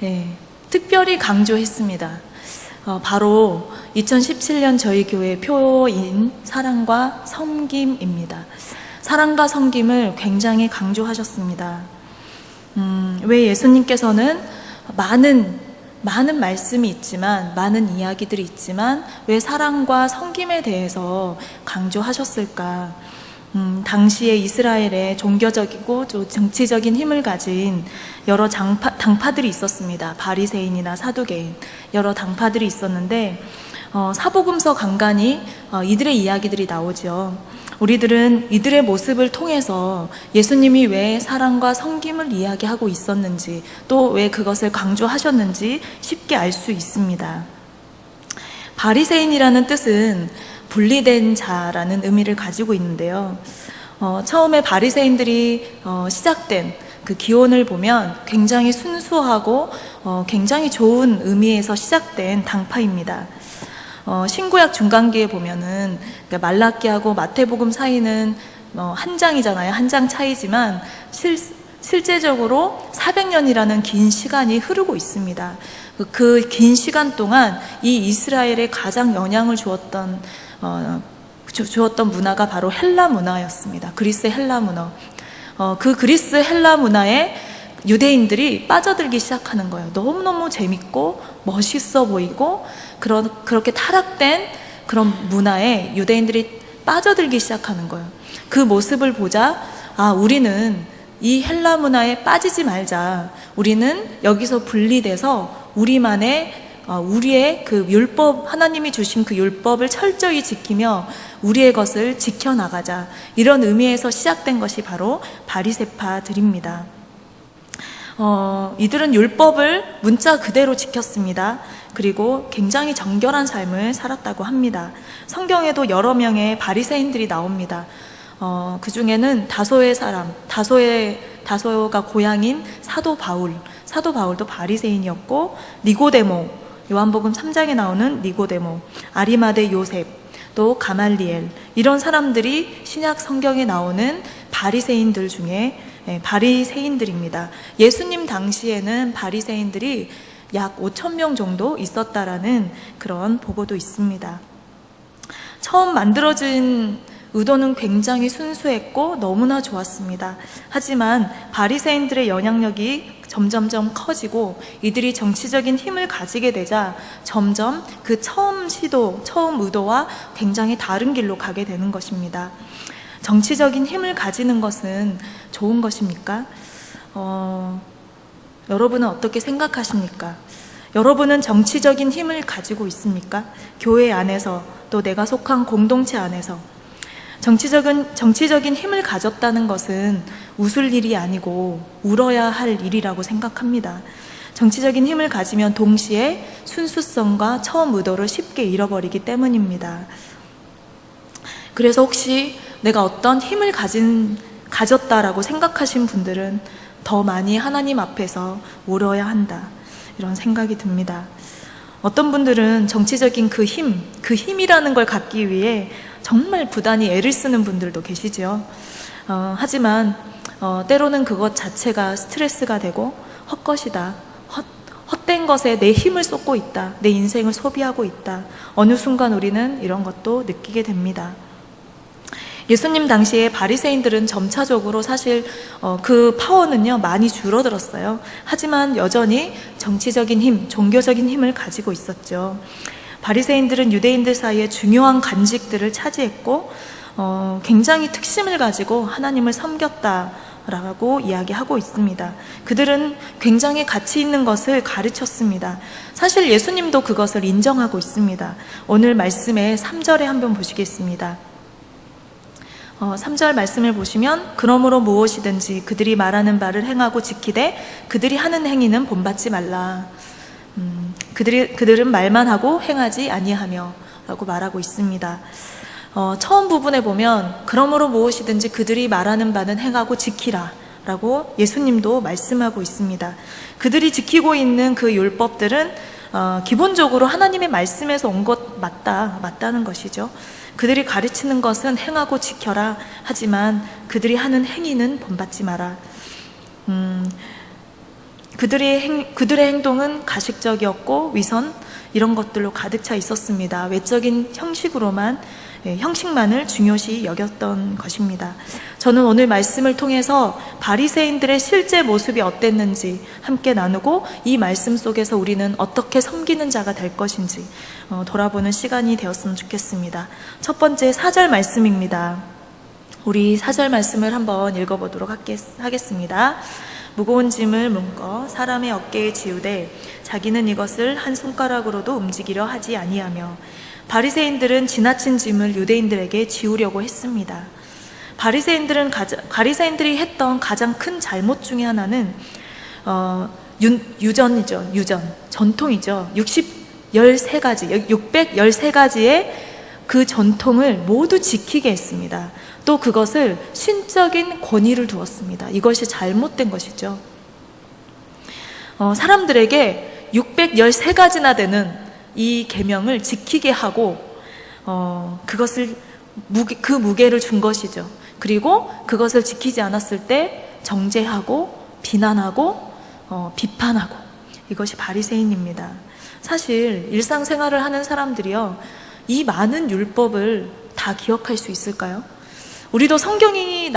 네, 특별히 강조했습니다. 바로 2017년 저희 교회 표인 사랑과 섬김입니다. 사랑과 섬김을 굉장히 강조하셨습니다. 왜 예수님께서는 많은 말씀이 있지만, 많은 이야기들이 있지만 왜 사랑과 섬김에 대해서 강조하셨을까? 당시에 이스라엘에 종교적이고 정치적인 힘을 가진 여러 당파들이 있었습니다. 바리새인이나 사두개인, 여러 당파들이 있었는데 사복음서 간간히 이들의 이야기들이 나오죠. 우리들은 이들의 모습을 통해서 예수님이 왜 사랑과 섬김을 이야기하고 있었는지, 또 왜 그것을 강조하셨는지 쉽게 알 수 있습니다. 바리새인이라는 뜻은 분리된 자라는 의미를 가지고 있는데요. 처음에 바리새인들이 시작된 그 기원을 보면 굉장히 순수하고 굉장히 좋은 의미에서 시작된 당파입니다. 신구약 중간기에 보면은 말라기하고 마태복음 사이는 한 장이잖아요. 한 장 차이지만 실제적으로 400년이라는 긴 시간이 흐르고 있습니다. 그 긴 시간 동안 이 이스라엘에 가장 영향을 주었던 문화가 바로 헬라 문화였습니다. 그리스 헬라 문화. 그 그리스 헬라 문화에 유대인들이 빠져들기 시작하는 거예요. 너무너무 재밌고 멋있어 보이고 그렇게 타락된 그런 문화에 유대인들이 빠져들기 시작하는 거예요. 그 모습을 보자, 우리는 이 헬라 문화에 빠지지 말자. 우리는 여기서 분리돼서 우리의 그 율법, 하나님이 주신 그 율법을 철저히 지키며 우리의 것을 지켜나가자. 이런 의미에서 시작된 것이 바로 바리새파들입니다. 이들은 율법을 문자 그대로 지켰습니다. 그리고 굉장히 정결한 삶을 살았다고 합니다. 성경에도 여러 명의 바리새인들이 나옵니다. 그 중에는 다소가 고향인 사도 바울도 바리새인이었고, 니고데모, 요한복음 3장에 나오는 니고데모, 아리마대 요셉, 또 가말리엘, 이런 사람들이 신약 성경에 나오는 바리새인들 중에 바리새인들입니다. 예수님 당시에는 바리새인들이 약 5,000명 정도 있었다라는 그런 보고도 있습니다. 처음 만들어진 의도는 굉장히 순수했고 너무나 좋았습니다. 하지만 바리새인들의 영향력이 점점점 커지고 이들이 정치적인 힘을 가지게 되자 점점 그 처음 의도와 굉장히 다른 길로 가게 되는 것입니다. 정치적인 힘을 가지는 것은 좋은 것입니까? 여러분은 어떻게 생각하십니까? 여러분은 정치적인 힘을 가지고 있습니까? 교회 안에서, 또 내가 속한 공동체 안에서. 정치적인 힘을 가졌다는 것은 웃을 일이 아니고 울어야 할 일이라고 생각합니다. 정치적인 힘을 가지면 동시에 순수성과 처음 의도를 쉽게 잃어버리기 때문입니다. 그래서 혹시 내가 어떤 힘을 가졌다라고 생각하신 분들은 더 많이 하나님 앞에서 울어야 한다, 이런 생각이 듭니다. 어떤 분들은 정치적인 그 힘이라는 걸 갖기 위해 정말 부단히 애를 쓰는 분들도 계시죠. 하지만 때로는 그것 자체가 스트레스가 되고 헛것이다, 헛된 것에 내 힘을 쏟고 있다, 내 인생을 소비하고 있다. 어느 순간 우리는 이런 것도 느끼게 됩니다. 예수님 당시에 바리새인들은 점차적으로 사실 그 파워는요 많이 줄어들었어요. 하지만 여전히 정치적인 힘, 종교적인 힘을 가지고 있었죠. 바리새인들은 유대인들 사이에 중요한 간직들을 차지했고 굉장히 특심을 가지고 하나님을 섬겼다라고 이야기하고 있습니다. 그들은 굉장히 가치 있는 것을 가르쳤습니다. 사실 예수님도 그것을 인정하고 있습니다. 오늘 말씀의 3절에 한번 보시겠습니다. 3절 말씀을 보시면, 그러므로 무엇이든지 그들이 말하는 바를 행하고 지키되 그들이 하는 행위는 본받지 말라. 그들은 말만 하고 행하지 아니하며 라고 말하고 있습니다. 처음 부분에 보면 그러므로 무엇이든지 그들이 말하는 바는 행하고 지키라 라고 예수님도 말씀하고 있습니다. 그들이 지키고 있는 그 율법들은 기본적으로 하나님의 말씀에서 온 것 맞다는 것이죠. 그들이 가르치는 것은 행하고 지켜라. 하지만 그들이 하는 행위는 본받지 마라. 그들의 행동은 가식적이었고 위선 이런 것들로 가득 차 있었습니다. 외적인 형식만을 중요시 여겼던 것입니다. 저는 오늘 말씀을 통해서 바리새인들의 실제 모습이 어땠는지 함께 나누고 이 말씀 속에서 우리는 어떻게 섬기는 자가 될 것인지 돌아보는 시간이 되었으면 좋겠습니다. 첫 번째 4절 말씀입니다. 우리 4절 말씀을 한번 읽어보도록 하겠습니다. 무거운 짐을 묶어 사람의 어깨에 지우되 자기는 이것을 한 손가락으로도 움직이려 하지 아니하며. 바리새인들은 지나친 짐을 유대인들에게 지우려고 했습니다. 바리새인들이 했던 가장 큰 잘못 중에 하나는 유전이죠. 전통이죠. 613가지의 그 전통을 모두 지키게 했습니다. 또 그것을 신적인 권위를 두었습니다. 이것이 잘못된 것이죠. 사람들에게 613가지나 되는 이 계명을 지키게 하고 그 무게를 준 것이죠. 그리고 그것을 지키지 않았을 때 정죄하고 비난하고 비판하고, 이것이 바리새인입니다. 사실 일상생활을 하는 사람들이요, 이 많은 율법을 다 기억할 수 있을까요? 우리도 성경에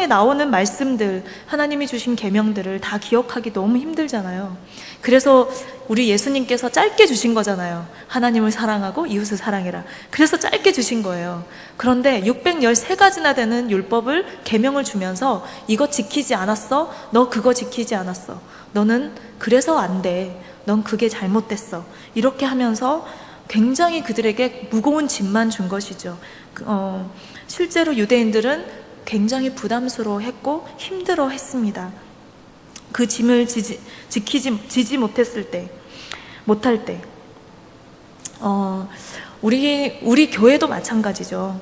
나오는 말씀들, 하나님이 주신 계명들을 다 기억하기 너무 힘들잖아요. 그래서 우리 예수님께서 짧게 주신 거잖아요. 하나님을 사랑하고 이웃을 사랑해라. 그래서 짧게 주신 거예요. 그런데 613가지나 되는 율법을, 계명을 주면서 이거 지키지 않았어? 너 그거 지키지 않았어. 너는 그래서 안 돼. 넌 그게 잘못됐어. 이렇게 하면서 굉장히 그들에게 무거운 짐만 준 것이죠. 실제로 유대인들은 굉장히 부담스러워했고 힘들어했습니다. 그 짐을 지지 못할 때, 우리 교회도 마찬가지죠.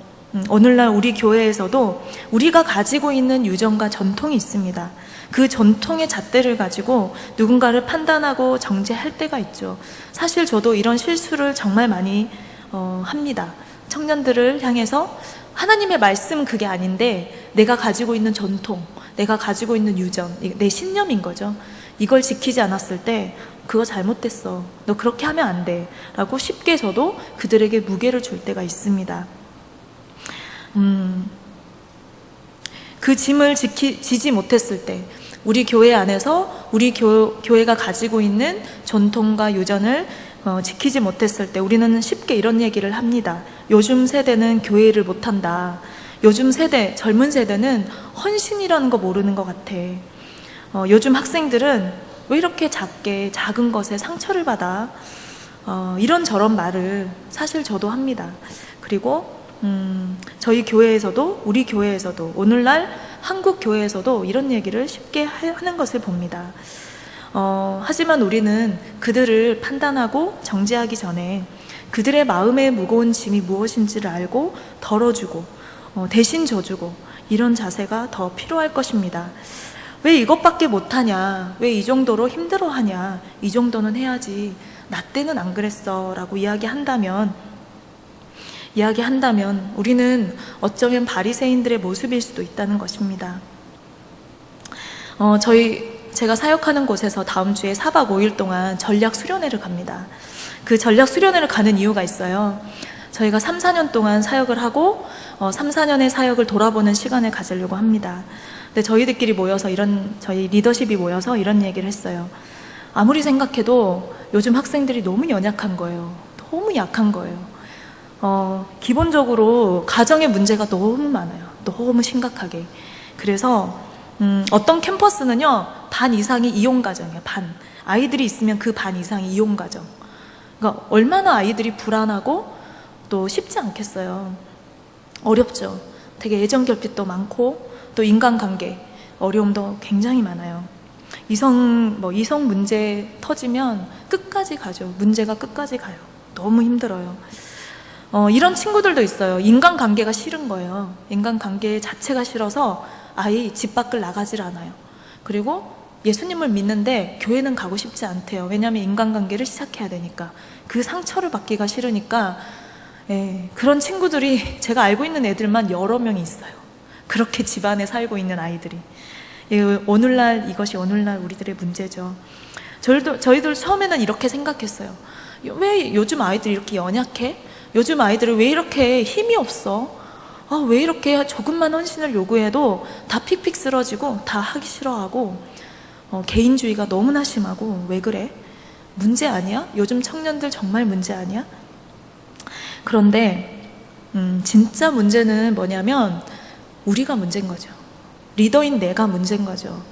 오늘날 우리 교회에서도 우리가 가지고 있는 유전과 전통이 있습니다. 그 전통의 잣대를 가지고 누군가를 판단하고 정죄할 때가 있죠. 사실 저도 이런 실수를 정말 많이 합니다. 청년들을 향해서 하나님의 말씀은 그게 아닌데 내가 가지고 있는 전통, 내가 가지고 있는 유전, 내 신념인 거죠. 이걸 지키지 않았을 때 그거 잘못됐어. 너 그렇게 하면 안 돼. 라고 쉽게 저도 그들에게 무게를 줄 때가 있습니다. 그 짐을 지지 못했을 때, 우리 교회 안에서 우리 교회가 가지고 있는 전통과 유전을 지키지 못했을 때 우리는 쉽게 이런 얘기를 합니다. 요즘 세대는 교회를 못한다. 요즘 세대, 젊은 세대는 헌신이라는 거 모르는 것 같아. 요즘 학생들은 왜 이렇게 작은 것에 상처를 받아? 이런저런 말을 사실 저도 합니다. 그리고 저희 교회에서도, 우리 교회에서도, 오늘날 한국 교회에서도 이런 얘기를 쉽게 하는 것을 봅니다. 하지만 우리는 그들을 판단하고 정죄하기 전에 그들의 마음에 무거운 짐이 무엇인지를 알고 덜어주고 대신 져주고, 이런 자세가 더 필요할 것입니다. 왜 이것밖에 못하냐, 왜 이 정도로 힘들어하냐, 이 정도는 해야지, 나 때는 안 그랬어 라고 이야기한다면 우리는 어쩌면 바리새인들의 모습일 수도 있다는 것입니다. 제가 사역하는 곳에서 다음 주에 4박 5일 동안 전략 수련회를 갑니다. 그 전략 수련회를 가는 이유가 있어요. 저희가 3, 4년 동안 사역을 하고 3, 4년의 사역을 돌아보는 시간을 가지려고 합니다. 근데 저희들끼리 모여서 저희 리더십이 모여서 이런 얘기를 했어요. 아무리 생각해도 요즘 학생들이 너무 연약한 거예요. 너무 약한 거예요. 기본적으로 가정의 문제가 너무 많아요. 너무 심각하게. 그래서 어떤 캠퍼스는요, 반 이상이 이혼가정이에요. 반. 아이들이 있으면 그 반 이상이 이혼가정. 그러니까 얼마나 아이들이 불안하고 또 쉽지 않겠어요. 어렵죠. 되게 애정결핍도 많고 또 인간관계 어려움도 굉장히 많아요. 이성 문제 터지면 끝까지 가죠. 문제가 끝까지 가요. 너무 힘들어요. 이런 친구들도 있어요. 인간관계가 싫은 거예요. 인간관계 자체가 싫어서 아예 집 밖을 나가질 않아요. 그리고 예수님을 믿는데 교회는 가고 싶지 않대요. 왜냐하면 인간관계를 시작해야 되니까. 그 상처를 받기가 싫으니까. 그런 친구들이 제가 알고 있는 애들만 여러 명이 있어요. 그렇게 집안에 살고 있는 아이들이. 이것이 오늘날 우리들의 문제죠. 저희들 처음에는 이렇게 생각했어요. 왜 요즘 아이들이 이렇게 연약해? 요즘 아이들은 왜 이렇게 힘이 없어? 왜 이렇게 조금만 헌신을 요구해도 다 픽픽 쓰러지고 다 하기 싫어하고 개인주의가 너무나 심하고 왜 그래? 문제 아니야? 요즘 청년들 정말 문제 아니야? 그런데 진짜 문제는 뭐냐면 우리가 문제인 거죠. 리더인 내가 문제인 거죠.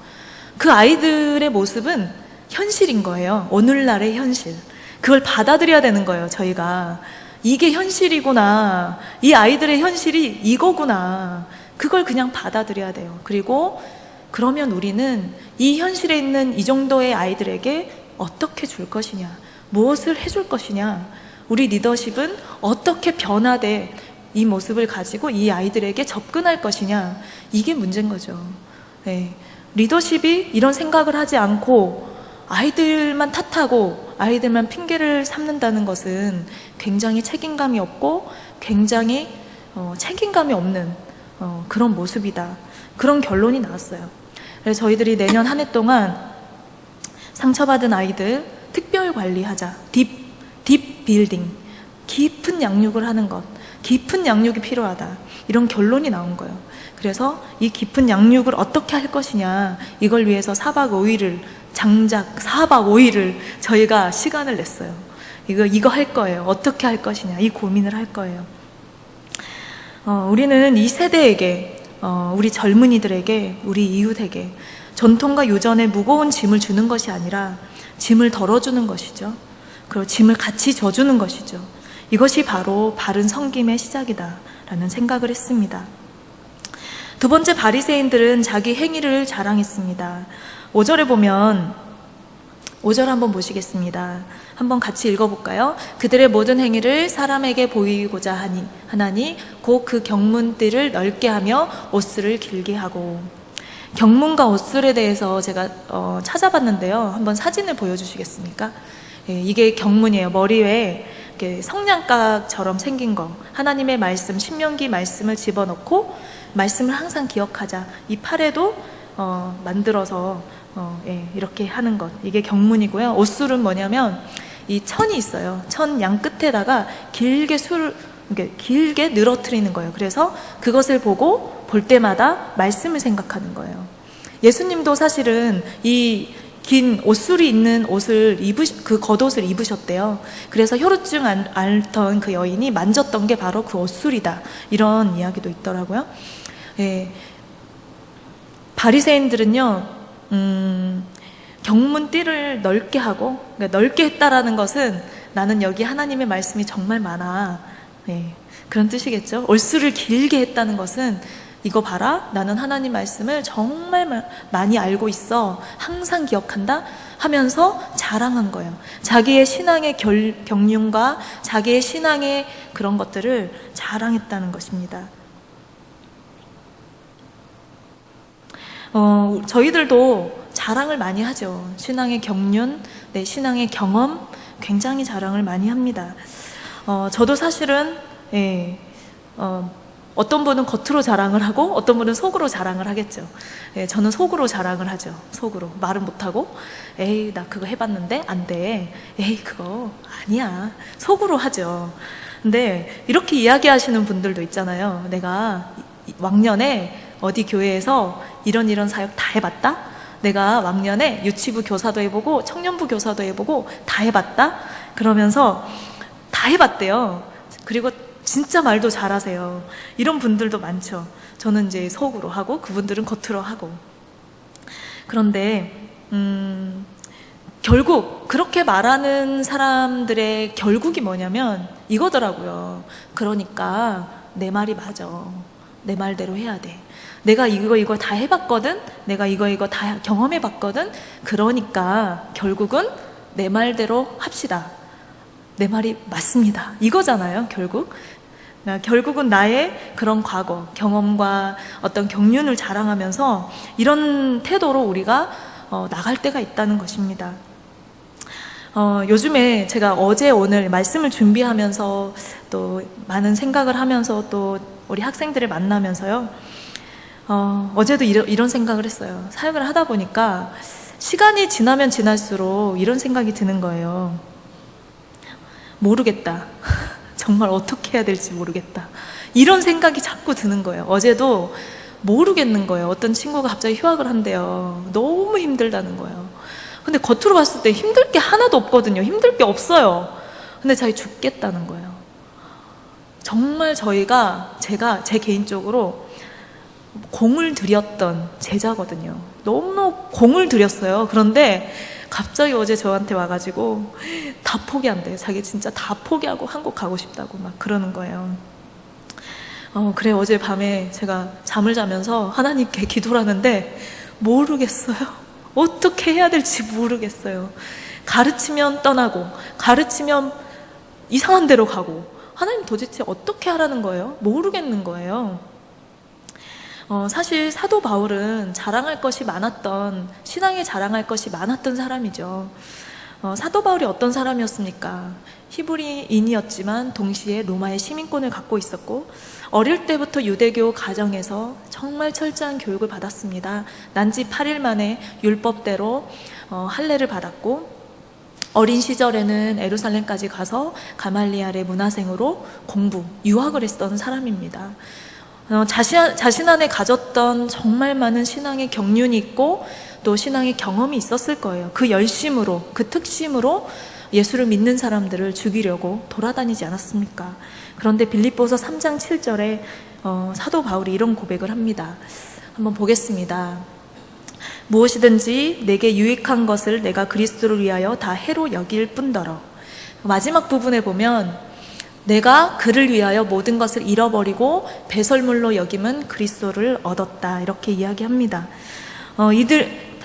그 아이들의 모습은 현실인 거예요. 오늘날의 현실. 그걸 받아들여야 되는 거예요, 저희가. 이게 현실이구나. 이 아이들의 현실이 이거구나. 그걸 그냥 받아들여야 돼요. 그리고 그러면 우리는 이 현실에 있는 이 정도의 아이들에게 어떻게 줄 것이냐, 무엇을 해줄 것이냐, 우리 리더십은 어떻게 변화돼 이 모습을 가지고 이 아이들에게 접근할 것이냐, 이게 문제인 거죠. 네. 리더십이 이런 생각을 하지 않고 아이들만 탓하고 아이들만 핑계를 삼는다는 것은 굉장히 책임감이 없고 굉장히 책임감이 없는 그런 모습이다. 그런 결론이 나왔어요. 그래서 저희들이 내년 한 해 동안 상처받은 아이들 특별 관리하자. 딥 빌딩. 깊은 양육을 하는 것. 깊은 양육이 필요하다. 이런 결론이 나온 거예요. 그래서 이 깊은 양육을 어떻게 할 것이냐, 이걸 위해서 4박 5일을 장작 4박 5일을 저희가 시간을 냈어요. 이거 할 거예요. 어떻게 할 것이냐, 이 고민을 할 거예요. 우리는 이 세대에게, 우리 젊은이들에게, 우리 이웃에게 전통과 유전의 무거운 짐을 주는 것이 아니라 짐을 덜어주는 것이죠. 그리고 짐을 같이 져주는 것이죠. 이것이 바로 바른 섬김의 시작이다라는 생각을 했습니다. 두 번째, 바리새인들은 자기 행위를 자랑했습니다. 5절에 보면 5절 한번 보시겠습니다. 한번 같이 읽어볼까요? 그들의 모든 행위를 사람에게 보이고자 하나니 곧 그 경문띠를 넓게 하며 옷술을 길게 하고. 경문과 옷술에 대해서 제가 찾아봤는데요. 한번 사진을 보여주시겠습니까? 예, 이게 경문이에요. 머리에 이렇게 성냥각처럼 생긴 거. 하나님의 말씀, 신명기 말씀을 집어넣고 말씀을 항상 기억하자. 이 팔에도 만들어서 이렇게 하는 것. 이게 경문이고요. 옷술은 뭐냐면 이 천이 있어요. 천 양 끝에다가 길게 길게 늘어뜨리는 거예요. 그래서 그것을 보고 볼 때마다 말씀을 생각하는 거예요. 예수님도 사실은 이 긴 옷술이 있는 옷을 그 겉옷을 입으셨대요. 그래서 혈우증 앓던 그 여인이 만졌던 게 바로 그 옷술이다. 이런 이야기도 있더라고요. 예. 바리새인들은요, 경문띠를 넓게 하고, 그러니까 넓게 했다라는 것은 나는 여기 하나님의 말씀이 정말 많아. 예. 그런 뜻이겠죠. 옷술을 길게 했다는 것은 이거 봐라, 나는 하나님 말씀을 정말 많이 알고 있어, 항상 기억한다 하면서 자랑한 거예요. 자기의 신앙의 경륜과 자기의 신앙의 그런 것들을 자랑했다는 것입니다. 저희들도 자랑을 많이 하죠. 신앙의 경륜, 내 신앙의 경험 굉장히 자랑을 많이 합니다. 저도 사실은 어떤 분은 겉으로 자랑을 하고 어떤 분은 속으로 자랑을 하겠죠. 저는 속으로 자랑을 하죠. 속으로. 말은 못하고 에이 나 그거 해봤는데 안 돼. 에이 그거 아니야. 속으로 하죠. 근데 이렇게 이야기하시는 분들도 있잖아요. 내가 왕년에 어디 교회에서 이런 사역 다 해봤다. 내가 왕년에 유치부 교사도 해보고 청년부 교사도 해보고 다 해봤다. 그러면서 다 해봤대요. 그리고 진짜 말도 잘하세요. 이런 분들도 많죠. 저는 이제 속으로 하고 그분들은 겉으로 하고. 그런데 결국 그렇게 말하는 사람들의 결국이 뭐냐면 이거더라고요. 그러니까 내 말이 맞아. 내 말대로 해야 돼. 내가 이거 다 해봤거든. 내가 이거 다 경험해봤거든. 그러니까 결국은 내 말대로 합시다. 내 말이 맞습니다. 이거잖아요, 결국. 결국은 나의 그런 과거, 경험과 어떤 경륜을 자랑하면서 이런 태도로 우리가 나갈 때가 있다는 것입니다. 요즘에 제가 어제 오늘 말씀을 준비하면서 또 많은 생각을 하면서 또 우리 학생들을 만나면서요. 어제도 이런 생각을 했어요. 사역을 하다 보니까 시간이 지나면 지날수록 이런 생각이 드는 거예요. 모르겠다. 정말 어떻게 해야 될지 모르겠다. 이런 생각이 자꾸 드는 거예요. 어제도 모르겠는 거예요. 어떤 친구가 갑자기 휴학을 한대요. 너무 힘들다는 거예요. 근데 겉으로 봤을 때 힘들 게 하나도 없거든요. 힘들 게 없어요. 근데 자기 죽겠다는 거예요. 정말 제가 제 개인적으로 공을 들였던 제자거든요. 너무 공을 들였어요. 그런데 갑자기 어제 저한테 와가지고 다 포기한대요. 자기 진짜 다 포기하고 한국 가고 싶다고 막 그러는 거예요. 그래, 어제 밤에 제가 잠을 자면서 하나님께 기도를 하는데 모르겠어요. 어떻게 해야 될지 모르겠어요. 가르치면 떠나고 가르치면 이상한 데로 가고 하나님 도대체 어떻게 하라는 거예요? 모르겠는 거예요. 사실 사도 바울은 신앙에 자랑할 것이 많았던 사람이죠. 사도 바울이 어떤 사람이었습니까? 히브리인이었지만 동시에 로마의 시민권을 갖고 있었고 어릴 때부터 유대교 가정에서 정말 철저한 교육을 받았습니다. 난지 8일 만에 율법대로 할례를 받았고 어린 시절에는 예루살렘까지 가서 가말리알의 문화생으로 유학을 했던 사람입니다. 자신 안에 가졌던 정말 많은 신앙의 경륜이 있고 또 신앙의 경험이 있었을 거예요. 그 열심으로, 그 특심으로 예수를 믿는 사람들을 죽이려고 돌아다니지 않았습니까? 그런데 빌립보서 3장 7절에 사도 바울이 이런 고백을 합니다. 한번 보겠습니다. 무엇이든지 내게 유익한 것을 내가 그리스도를 위하여 다 해로 여길 뿐더러. 마지막 부분에 보면 내가 그를 위하여 모든 것을 잃어버리고 배설물로 여김은 그리스도를 얻었다, 이렇게 이야기합니다.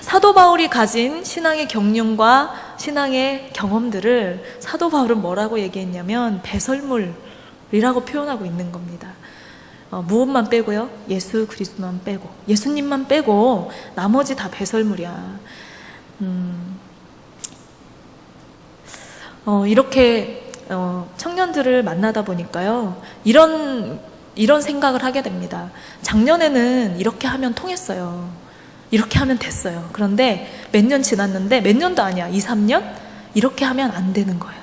사도 바울이 가진 신앙의 경륜과 신앙의 경험들을 사도 바울은 뭐라고 얘기했냐면 배설물이라고 표현하고 있는 겁니다. 무엇만 빼고요? 예수 그리스도만 빼고, 예수님만 빼고 나머지 다 배설물이야. 이렇게 청년들을 만나다 보니까요, 이런 생각을 하게 됩니다. 작년에는 이렇게 하면 통했어요. 이렇게 하면 됐어요. 그런데 몇 년 지났는데, 몇 년도 아니야, 2, 3년? 이렇게 하면 안 되는 거예요.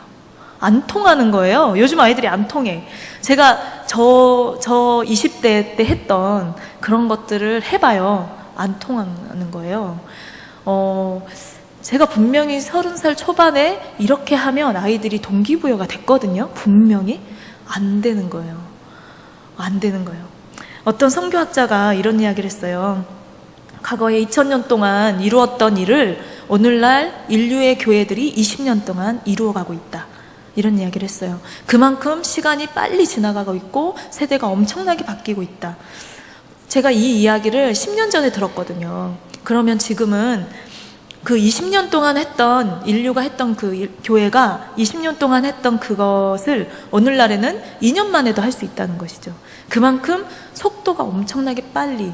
안 통하는 거예요. 요즘 아이들이 안 통해. 제가 저 20대 때 했던 그런 것들을 해봐요. 안 통하는 거예요. 제가 분명히 30살 초반에 이렇게 하면 아이들이 동기부여가 됐거든요. 분명히. 안 되는 거예요. 안 되는 거예요. 어떤 선교학자가 이런 이야기를 했어요. 과거에 2000년 동안 이루었던 일을 오늘날 인류의 교회들이 20년 동안 이루어가고 있다, 이런 이야기를 했어요. 그만큼 시간이 빨리 지나가고 있고 세대가 엄청나게 바뀌고 있다. 제가 이 이야기를 10년 전에 들었거든요. 그러면 지금은 그 20년 동안 인류가 했던 그 교회가 20년 동안 했던 그것을 오늘날에는 2년 만에도 할 수 있다는 것이죠. 그만큼 속도가 엄청나게 빨리,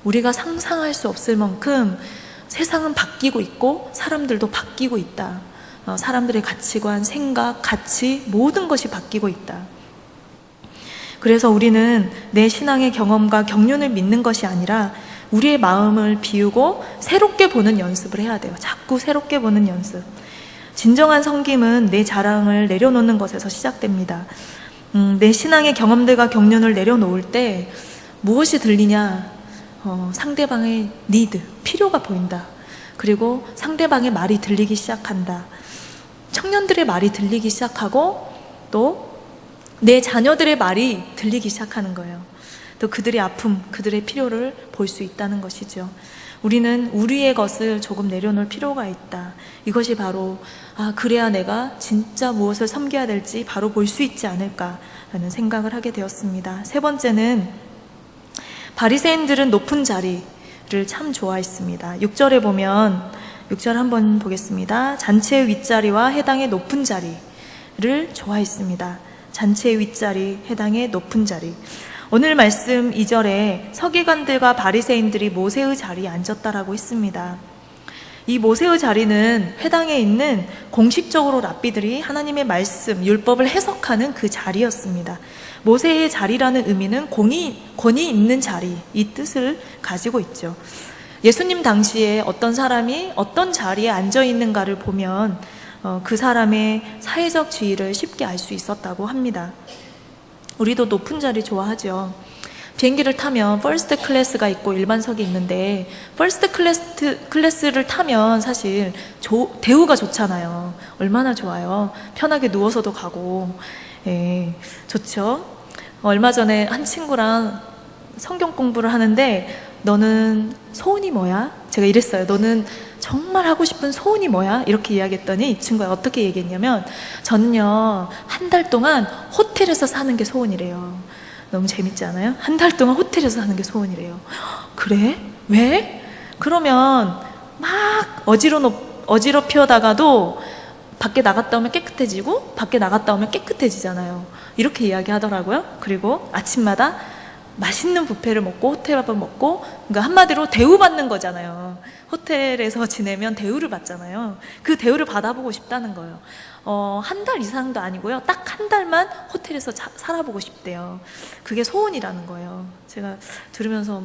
우리가 상상할 수 없을 만큼 세상은 바뀌고 있고 사람들도 바뀌고 있다. 사람들의 가치관, 생각, 가치, 모든 것이 바뀌고 있다. 그래서 우리는 내 신앙의 경험과 경륜을 믿는 것이 아니라 우리의 마음을 비우고 새롭게 보는 연습을 해야 돼요. 자꾸 새롭게 보는 연습. 진정한 섬김은 내 자랑을 내려놓는 것에서 시작됩니다. 내 신앙의 경험들과 경륜을 내려놓을 때 무엇이 들리냐? 상대방의 니드, 필요가 보인다. 그리고 상대방의 말이 들리기 시작한다. 청년들의 말이 들리기 시작하고 또 내 자녀들의 말이 들리기 시작하는 거예요. 또 그들의 아픔, 그들의 필요를 볼 수 있다는 것이죠. 우리는 우리의 것을 조금 내려놓을 필요가 있다. 이것이 바로 그래야 내가 진짜 무엇을 섬겨야 될지 바로 볼 수 있지 않을까라는 생각을 하게 되었습니다. 세 번째는 바리새인들은 높은 자리를 참 좋아했습니다. 6절에 보면 6절 한번 보겠습니다. 잔치의 윗자리와 해당의 높은 자리를 좋아했습니다. 잔치의 윗자리, 해당의 높은 자리. 오늘 말씀 2절에 서기관들과 바리새인들이 모세의 자리에 앉았다라고 했습니다. 이 모세의 자리는 회당에 있는 공식적으로 랍비들이 하나님의 말씀, 율법을 해석하는 그 자리였습니다. 모세의 자리라는 의미는 권위 있는 자리, 이 뜻을 가지고 있죠. 예수님 당시에 어떤 사람이 어떤 자리에 앉아 있는가를 보면 그 사람의 사회적 지위를 쉽게 알 수 있었다고 합니다. 우리도 높은 자리 좋아하죠. 비행기를 타면 퍼스트 클래스가 있고 일반석이 있는데 퍼스트 클래스를 타면 사실 대우가 좋잖아요. 얼마나 좋아요. 편하게 누워서도 가고. 예, 좋죠. 얼마 전에 한 친구랑 성경 공부를 하는데 너는 소원이 뭐야? 제가 이랬어요. 너는 정말 하고 싶은 소원이 뭐야? 이렇게 이야기했더니 이 친구가 어떻게 얘기했냐면 저는요, 한 달 동안 호텔에서 사는 게 소원이래요. 너무 재밌지 않아요? 한 달 동안 호텔에서 사는 게 소원이래요. 그래? 왜? 그러면 막 어지럽혀다가도 밖에 나갔다 오면 깨끗해지고 밖에 나갔다 오면 깨끗해지잖아요. 이렇게 이야기하더라고요. 그리고 아침마다 맛있는 뷔페를 먹고 호텔밥을 먹고, 그러니까 한마디로 대우받는 거잖아요. 호텔에서 지내면 대우를 받잖아요. 그 대우를 받아보고 싶다는 거예요. 한 달 이상도 아니고요. 딱 한 달만 호텔에서 살아보고 싶대요. 그게 소원이라는 거예요. 제가 들으면서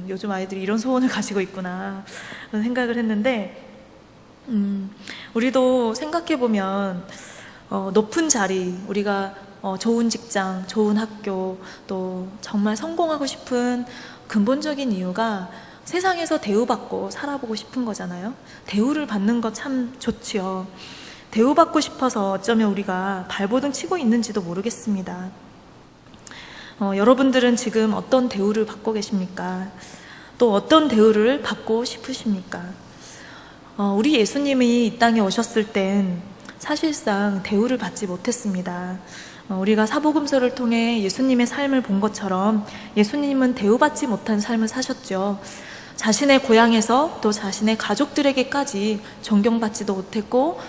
요즘 아이들이 이런 소원을 가지고 있구나 그런 생각을 했는데, 우리도 생각해보면 높은 자리, 우리가 좋은 직장, 좋은 학교, 또 정말 성공하고 싶은 근본적인 이유가 세상에서 대우받고 살아보고 싶은 거잖아요. 대우를 받는 거 참 좋지요. 대우받고 싶어서 어쩌면 우리가 발버둥 치고 있는지도 모르겠습니다. 여러분들은 지금 어떤 대우를 받고 계십니까? 또 어떤 대우를 받고 싶으십니까? 우리 예수님이 이 땅에 오셨을 땐 사실상 대우를 받지 못했습니다. 우리가 사복음서를 통해 예수님의 삶을 본 것처럼 예수님은 대우받지 못한 삶을 사셨죠. 자신의 고향에서 또 자신의 가족들에게까지 존경받지도 못했고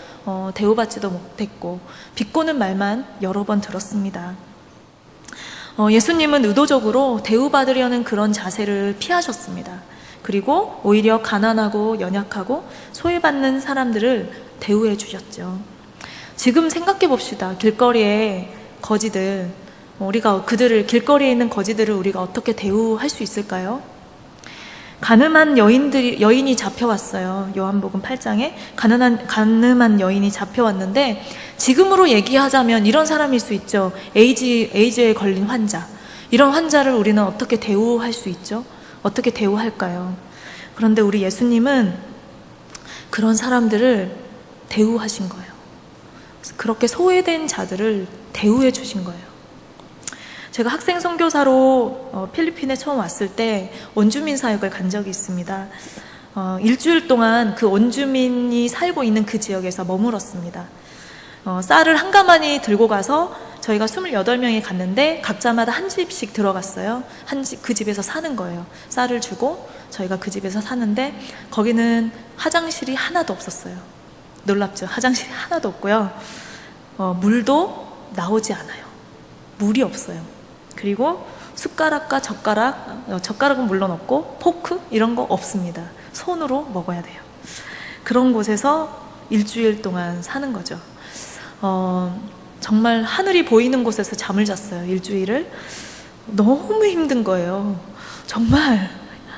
대우받지도 못했고 비꼬는 말만 여러 번 들었습니다. 예수님은 의도적으로 대우받으려는 그런 자세를 피하셨습니다. 그리고 오히려 가난하고 연약하고 소외받는 사람들을 대우해 주셨죠. 지금 생각해 봅시다. 길거리에 거지들, 우리가 길거리에 있는 거지들을 우리가 어떻게 대우할 수 있을까요? 가늠한 여인이 잡혀왔어요. 요한복음 8장에 가늠한 여인이 잡혀왔는데, 지금으로 얘기하자면 이런 사람일 수 있죠. 에이즈에 걸린 환자. 이런 환자를 우리는 어떻게 대우할 수 있죠? 어떻게 대우할까요? 그런데 우리 예수님은 그런 사람들을 대우하신 거예요. 그렇게 소외된 자들을 대우해 주신 거예요. 제가 학생 선교사로 필리핀에 처음 왔을 때 원주민 사역을 간 적이 있습니다. 일주일 동안 그 원주민이 살고 있는 그 지역에서 머물었습니다. 쌀을 한 가마니 들고 가서 저희가 28명이 갔는데 각자마다 한 집씩 들어갔어요. 그 집에서 사는 거예요. 쌀을 주고 저희가 그 집에서 사는데 거기는 화장실이 하나도 없었어요. 놀랍죠? 화장실이 하나도 없고요. 물도 나오지 않아요. 물이 없어요. 그리고 숟가락과 젓가락은 물론 없고 포크 이런 거 없습니다. 손으로 먹어야 돼요. 그런 곳에서 일주일 동안 사는 거죠. 정말 하늘이 보이는 곳에서 잠을 잤어요. 일주일을. 너무 힘든 거예요. 정말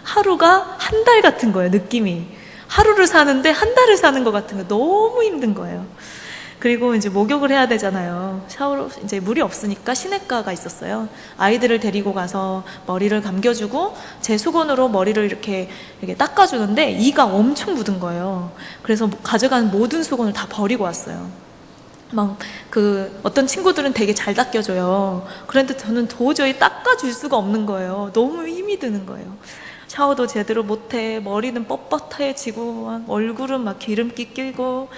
하루가 한 달 같은 거예요. 느낌이. 하루를 사는데 한 달을 사는 것 같은 거. 너무 힘든 거예요. 그리고 이제 목욕을 해야 되잖아요. 샤워로 이제 물이 없으니까 시냇가가 있었어요. 아이들을 데리고 가서 머리를 감겨주고 제 수건으로 머리를 이렇게 닦아주는데 이가 엄청 묻은 거예요. 그래서 가져간 모든 수건을 다 버리고 왔어요. 어떤 친구들은 되게 잘 닦여줘요. 그런데 저는 도저히 닦아줄 수가 없는 거예요. 너무 힘이 드는 거예요. 샤워도 제대로 못해. 머리는 뻣뻣해지고 얼굴은 막 기름기 끼고.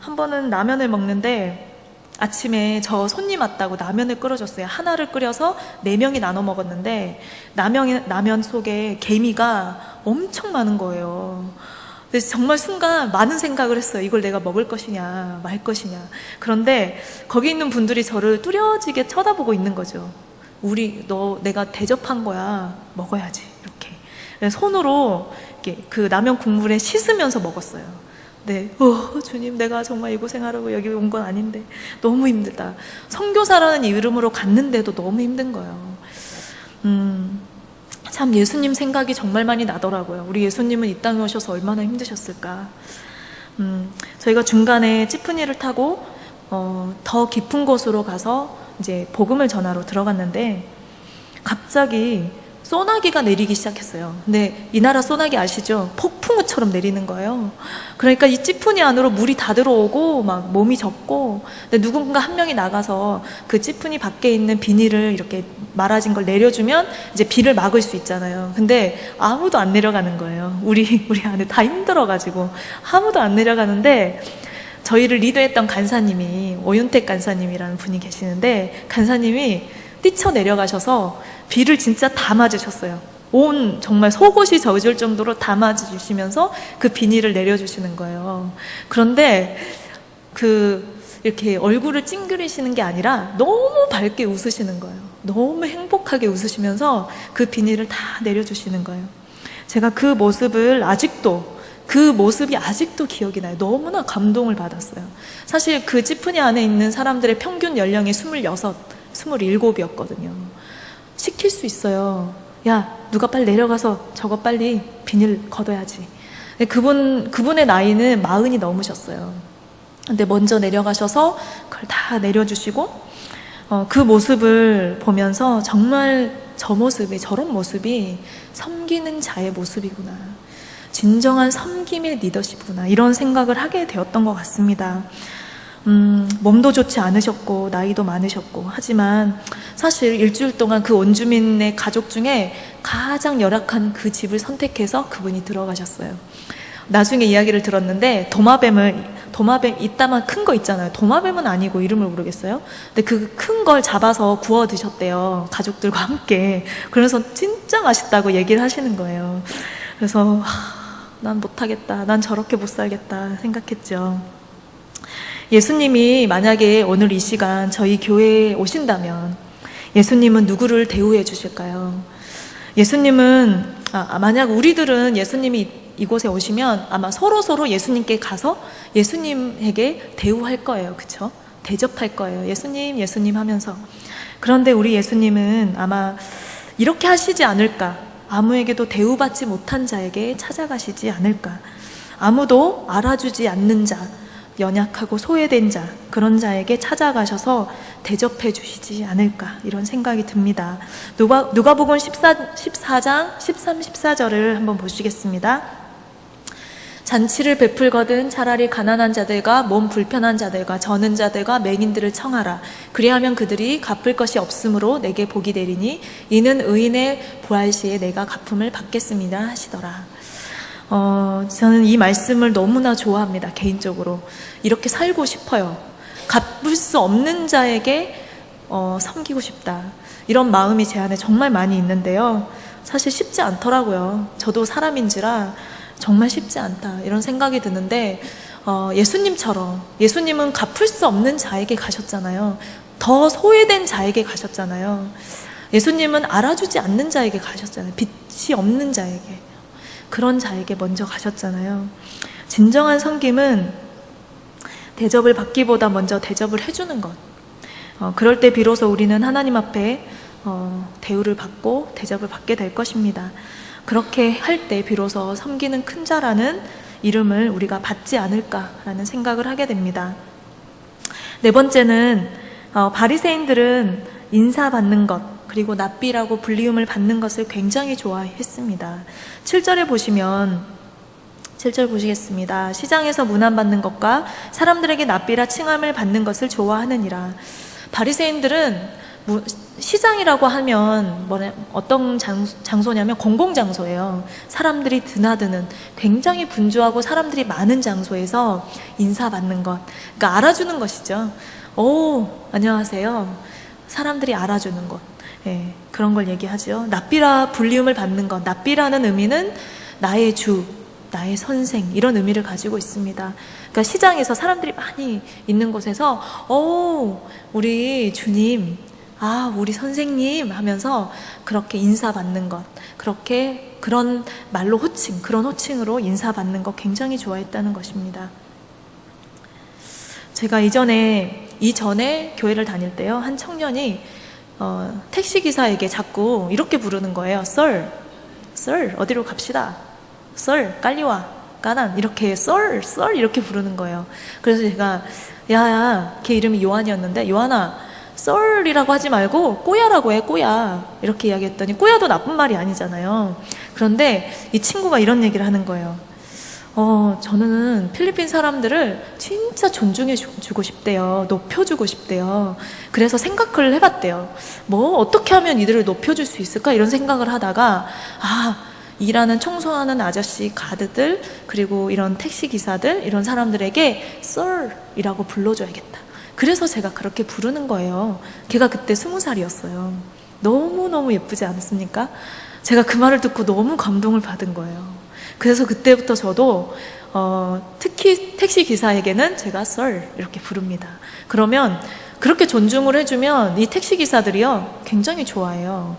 한 번은 라면을 먹는데 아침에 저 손님 왔다고 라면을 끓여줬어요. 하나를 끓여서 4명이 나눠 먹었는데 라면 속에 개미가 엄청 많은 거예요. 그래서 정말 순간 많은 생각을 했어요. 이걸 내가 먹을 것이냐 말 것이냐. 그런데 거기 있는 분들이 저를 뚜려지게 쳐다보고 있는 거죠. 내가 대접한 거야. 먹어야지. 이렇게. 손으로 그 라면 국물에 씻으면서 먹었어요. 네, 주님, 내가 정말 이 고생하라고 여기 온 건 아닌데 너무 힘들다. 선교사라는 이름으로 갔는데도 너무 힘든 거예요. 참 예수님 생각이 정말 많이 나더라고요. 우리 예수님은 이 땅에 오셔서 얼마나 힘드셨을까. 저희가 중간에 찌푸니를 타고 더 깊은 곳으로 가서 이제 복음을 전하러 들어갔는데 갑자기 소나기가 내리기 시작했어요. 근데 이 나라 소나기 아시죠? 폭풍우처럼 내리는 거예요. 그러니까 이 찌푸니 안으로 물이 다 들어오고 막 몸이 젖고, 근데 누군가 한 명이 나가서 그 찌푸니 밖에 있는 비닐을 이렇게 말아진 걸 내려주면 이제 비를 막을 수 있잖아요. 근데 아무도 안 내려가는 거예요. 우리 안에 다 힘들어가지고 아무도 안 내려가는데, 저희를 리드했던 간사님이, 오윤택 간사님이라는 분이 계시는데, 간사님이 뛰쳐 내려가셔서 비를 진짜 다 맞으셨어요. 온 정말 속옷이 젖을 정도로 다 맞으시면서 그 비닐을 내려주시는 거예요. 그런데 이렇게 얼굴을 찡그리시는 게 아니라 너무 밝게 웃으시는 거예요. 너무 행복하게 웃으시면서 그 비닐을 다 내려주시는 거예요. 제가 그 모습이 아직도 기억이 나요. 너무나 감동을 받았어요. 사실 그 찌푸니 안에 있는 사람들의 평균 연령이 26, 27이었거든요. 시킬 수 있어요. 야, 누가 빨리 내려가서 저거 빨리 비닐 걷어야지. 그분의 나이는 40이 넘으셨어요. 근데 먼저 내려가셔서 그걸 다 내려주시고, 그 모습을 보면서 정말 저런 모습이 섬기는 자의 모습이구나. 진정한 섬김의 리더십이구나. 이런 생각을 하게 되었던 것 같습니다. 몸도 좋지 않으셨고 나이도 많으셨고, 하지만 사실 일주일 동안 그 원주민의 가족 중에 가장 열악한 그 집을 선택해서 그분이 들어가셨어요. 나중에 이야기를 들었는데 도마뱀 이따만 큰 거 있잖아요. 도마뱀은 아니고 이름을 모르겠어요. 근데 그 큰 걸 잡아서 구워 드셨대요. 가족들과 함께. 그래서 진짜 맛있다고 얘기를 하시는 거예요. 그래서 난 못하겠다. 난 저렇게 못 살겠다 생각했죠. 예수님이 만약에 오늘 이 시간 저희 교회에 오신다면 예수님은 누구를 대우해 주실까요? 예수님은 만약 우리들은 예수님이 이곳에 오시면 아마 서로 예수님께 가서 예수님에게 대우할 거예요. 그렇죠? 대접할 거예요. 예수님 하면서. 그런데 우리 예수님은 아마 이렇게 하시지 않을까? 아무에게도 대우받지 못한 자에게 찾아가시지 않을까? 아무도 알아주지 않는 자, 연약하고 소외된 자, 그런 자에게 찾아가셔서 대접해 주시지 않을까, 이런 생각이 듭니다. 누가복음 14장 13, 14절을 한번 보시겠습니다. 잔치를 베풀거든 차라리 가난한 자들과 몸 불편한 자들과 저는 자들과 맹인들을 청하라. 그리하면 그들이 갚을 것이 없으므로 내게 복이 되리니 이는 의인의 부활 시에 내가 갚음을 받겠습니다 하시더라. 저는 이 말씀을 너무나 좋아합니다. 개인적으로 이렇게 살고 싶어요. 갚을 수 없는 자에게 섬기고 싶다, 이런 마음이 제 안에 정말 많이 있는데요. 사실 쉽지 않더라고요. 저도 사람인지라 정말 쉽지 않다, 이런 생각이 드는데, 예수님은 갚을 수 없는 자에게 가셨잖아요. 더 소외된 자에게 가셨잖아요. 예수님은 알아주지 않는 자에게 가셨잖아요. 빛이 없는 자에게, 그런 자에게 먼저 가셨잖아요. 진정한 섬김은 대접을 받기보다 먼저 대접을 해주는 것. 그럴 때 비로소 우리는 하나님 앞에 대우를 받고 대접을 받게 될 것입니다. 그렇게 할 때 비로소 섬기는 큰 자라는 이름을 우리가 받지 않을까라는 생각을 하게 됩니다. 네 번째는 바리새인들은 인사받는 것, 그리고 납비라고 불리움을 받는 것을 굉장히 좋아했습니다. 7절에 보시면, 7절 보시겠습니다. 시장에서 문안받는 것과 사람들에게 납비라 칭함을 받는 것을 좋아하느니라. 바리새인들은 시장이라고 하면 어떤 장소냐면 공공장소예요. 사람들이 드나드는 굉장히 분주하고 사람들이 많은 장소에서 인사받는 것, 그러니까 알아주는 것이죠. 오, 안녕하세요. 사람들이 알아주는 것, 그런 걸 얘기하죠. 납비라 불리움을 받는 것, 납비라는 의미는 나의 주, 나의 선생, 이런 의미를 가지고 있습니다. 그러니까 시장에서 사람들이 많이 있는 곳에서 우리 주님 아, 우리 선생님 하면서 그렇게 인사받는 것, 그렇게 그런 말로 호칭, 그런 호칭으로 인사받는 것 굉장히 좋아했다는 것입니다. 제가 이전에 교회를 다닐 때요, 한 청년이 택시기사에게 자꾸 이렇게 부르는 거예요. Sir, 어디로 갑시다. Sir, 빨리 와. 까난 이렇게 Sir 이렇게 부르는 거예요. 그래서 제가 야, 걔 이름이 요한이었는데, 요한아, Sir이라고 하지 말고 꼬야라고 해, 꼬야. 이렇게 이야기했더니 꼬야도 나쁜 말이 아니잖아요. 그런데 이 친구가 이런 얘기를 하는 거예요. 저는 필리핀 사람들을 진짜 존중해 주고 싶대요. 높여주고 싶대요. 그래서 생각을 해봤대요. 뭐 어떻게 하면 이들을 높여줄 수 있을까? 이런 생각을 하다가 일하는 청소하는 아저씨 가드들, 그리고 이런 택시기사들, 이런 사람들에게 Sir이라고 불러줘야겠다. 그래서 제가 그렇게 부르는 거예요. 걔가 그때 20살이었어요. 너무너무 예쁘지 않았습니까? 제가 그 말을 듣고 너무 감동을 받은 거예요. 그래서 그때부터 저도 특히 택시기사에게는 제가 Sir 이렇게 부릅니다. 그러면 그렇게 존중을 해주면 이 택시기사들이요 굉장히 좋아해요.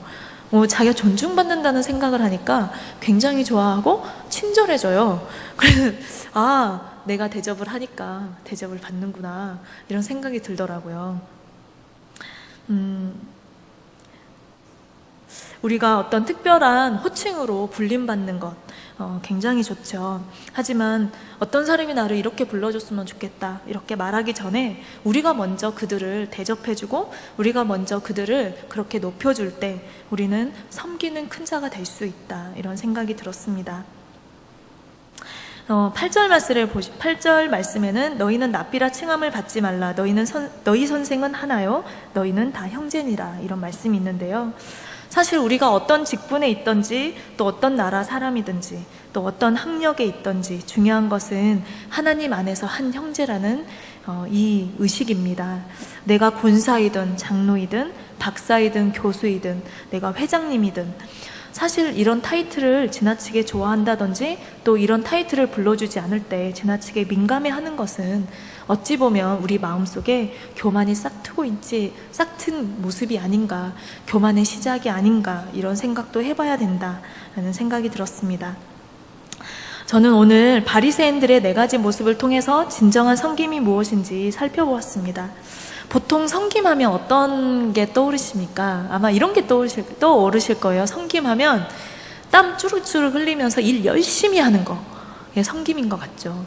자기가 존중받는다는 생각을 하니까 굉장히 좋아하고 친절해져요. 그래서 내가 대접을 하니까 대접을 받는구나, 이런 생각이 들더라고요. 우리가 어떤 특별한 호칭으로 불림받는 것 굉장히 좋죠. 하지만 어떤 사람이 나를 이렇게 불러줬으면 좋겠다, 이렇게 말하기 전에 우리가 먼저 그들을 대접해주고 우리가 먼저 그들을 그렇게 높여줄 때 우리는 섬기는 큰 자가 될 수 있다, 이런 생각이 들었습니다. 8절 말씀에는 너희는 납비라 칭함을 받지 말라. 너희 선생은 하나요. 너희는 다 형제니라. 이런 말씀이 있는데요. 사실 우리가 어떤 직분에 있든지, 또 어떤 나라 사람이든지, 또 어떤 학력에 있든지 중요한 것은 하나님 안에서 한 형제라는 이 의식입니다. 내가 군사이든 장로이든 박사이든 교수이든 내가 회장님이든, 사실 이런 타이틀을 지나치게 좋아한다든지 또 이런 타이틀을 불러주지 않을 때 지나치게 민감해하는 것은 어찌 보면 우리 마음속에 교만이 싹튼 모습이 아닌가, 교만의 시작이 아닌가, 이런 생각도 해봐야 된다라는 생각이 들었습니다. 저는 오늘 바리새인들의 4가지 모습을 통해서 진정한 섬김이 무엇인지 살펴보았습니다. 보통 섬김하면 어떤 게 떠오르십니까? 아마 이런 게 떠오르실 거예요. 섬김하면 땀 쭈룩쭈룩 흘리면서 일 열심히 하는 거, 섬김인 것 같죠.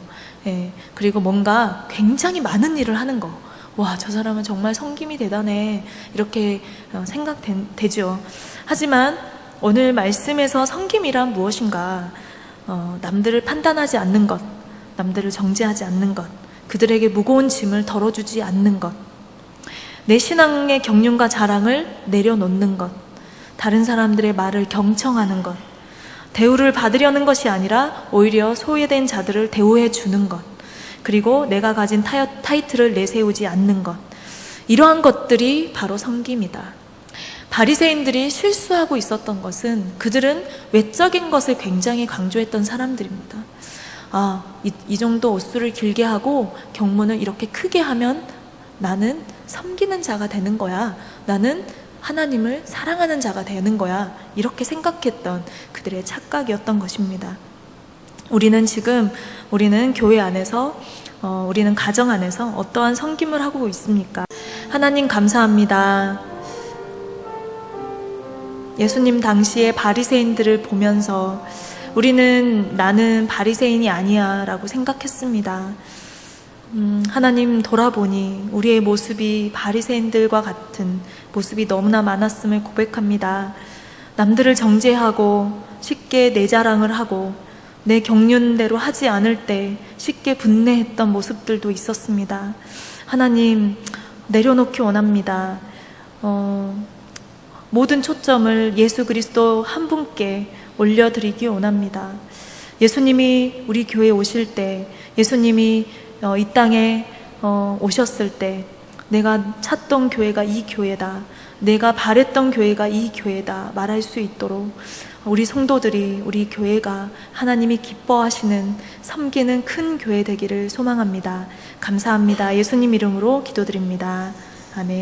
그리고 뭔가 굉장히 많은 일을 하는 거, 와, 저 사람은 정말 섬김이 대단해, 이렇게 생각되죠. 하지만 오늘 말씀에서 섬김이란 무엇인가? 남들을 판단하지 않는 것, 남들을 정죄하지 않는 것, 그들에게 무거운 짐을 덜어주지 않는 것, 내 신앙의 경륜과 자랑을 내려놓는 것, 다른 사람들의 말을 경청하는 것, 대우를 받으려는 것이 아니라 오히려 소외된 자들을 대우해 주는 것, 그리고 내가 가진 타이틀을 내세우지 않는 것, 이러한 것들이 바로 섬김이다. 바리새인들이 실수하고 있었던 것은 그들은 외적인 것을 굉장히 강조했던 사람들입니다. 이 정도 옷수를 길게 하고 경문을 이렇게 크게 하면 나는 섬기는 자가 되는 거야, 나는 하나님을 사랑하는 자가 되는 거야, 이렇게 생각했던 그들의 착각이었던 것입니다. 우리는 교회 안에서, 우리는 가정 안에서 어떠한 섬김을 하고 있습니까? 하나님 감사합니다. 예수님 당시에 바리새인들을 보면서 나는 바리새인이 아니야 라고 생각했습니다. 하나님 돌아보니 우리의 모습이 바리새인들과 같은 모습이 너무나 많았음을 고백합니다. 남들을 정죄하고 쉽게 내 자랑을 하고 내 경륜대로 하지 않을 때 쉽게 분내했던 모습들도 있었습니다. 하나님 내려놓기 원합니다. 모든 초점을 예수 그리스도 한 분께 올려드리기 원합니다. 예수님이 우리 교회에 오실 때, 예수님이 이 땅에 오셨을 때 내가 찾던 교회가 이 교회다, 내가 바랬던 교회가 이 교회다 말할 수 있도록 우리 성도들이, 우리 교회가 하나님이 기뻐하시는 섬기는 큰 교회 되기를 소망합니다. 감사합니다. 예수님 이름으로 기도드립니다. 아멘.